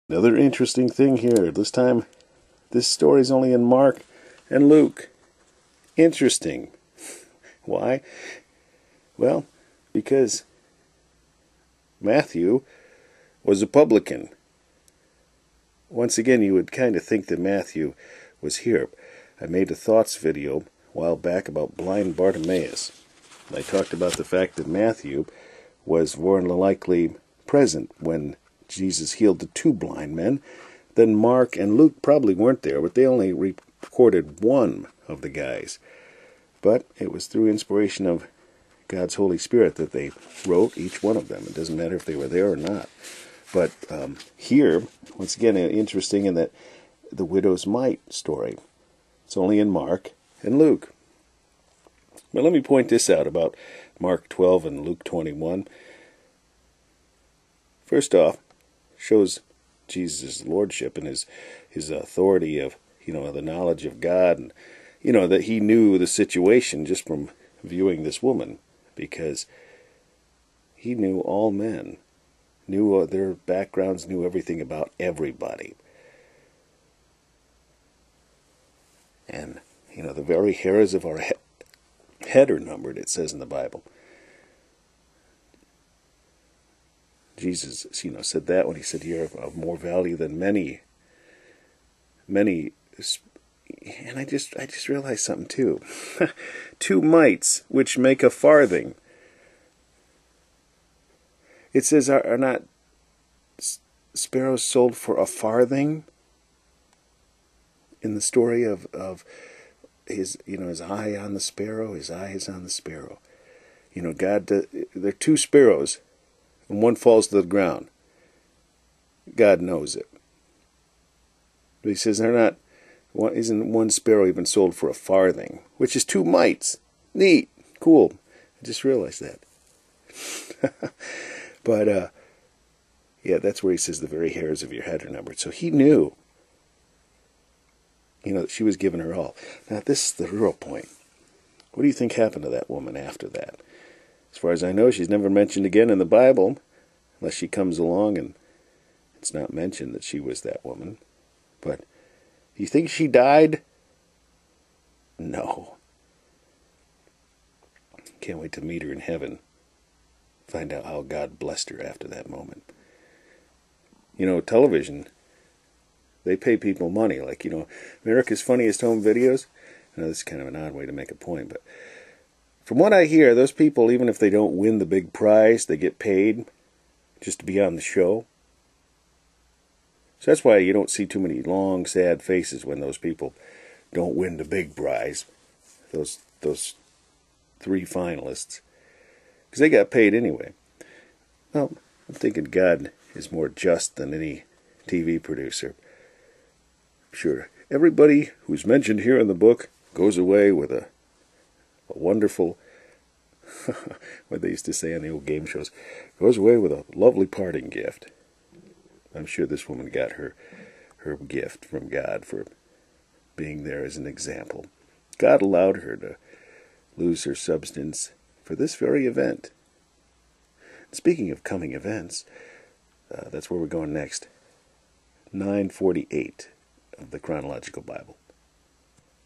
Another interesting thing here. This time, this story's only in Mark and Luke. Interesting. Why? Well, because Matthew was a publican. Once again, you would kind of think that Matthew was here. I made a thoughts video a while back about blind Bartimaeus. I talked about the fact that Matthew was more than likely present when Jesus healed the two blind men. Then Mark and Luke probably weren't there, but they only recorded one of the guys. But it was through inspiration of God's Holy Spirit that they wrote each one of them. It doesn't matter if they were there or not. But here, once again, interesting in that the widow's mite story. It's only in Mark and Luke. But let me point this out about Mark 12 and Luke 21. First off, shows Jesus' lordship and his authority of, the knowledge of God, and, that he knew the situation just from viewing this woman, because he knew all men, knew their backgrounds, knew everything about everybody. And, the very hairs of our head are numbered, it says in the Bible. Jesus, said that when he said, "You're of more value than many." And I just realized something too. 2 mites, which make a farthing. It says, "Are not sparrows sold for a farthing?" In the story of his, his eye on the sparrow, his eye is on the sparrow. God, there are 2 sparrows, and one falls to the ground. God knows it. But he says, isn't one sparrow even sold for a farthing? Which is 2 mites. Neat. Cool. I just realized that. But, yeah, that's where he says the very hairs of your head are numbered. So he knew, that she was giving her all. Now, this is the real point. What do you think happened to that woman after that? As far as I know, she's never mentioned again in the Bible, unless she comes along and it's not mentioned that she was that woman. But do you think she died? No. Can't wait to meet her in heaven. Find out how God blessed her after that moment. Television, they pay people money. Like, America's Funniest Home Videos. I know this is kind of an odd way to make a point, but from what I hear, those people, even if they don't win the big prize, they get paid just to be on the show. So that's why you don't see too many long, sad faces when those people don't win the big prize. Those 3 finalists. Because they got paid anyway. Well, I'm thinking God is more just than any TV producer. I'm sure everybody who's mentioned here in the book goes away with a wonderful, what they used to say on the old game shows, goes away with a lovely parting gift. I'm sure this woman got her gift from God for being there as an example. God allowed her to lose her substance for this very event. Speaking of coming events, that's where we're going next. 948 of the Chronological Bible.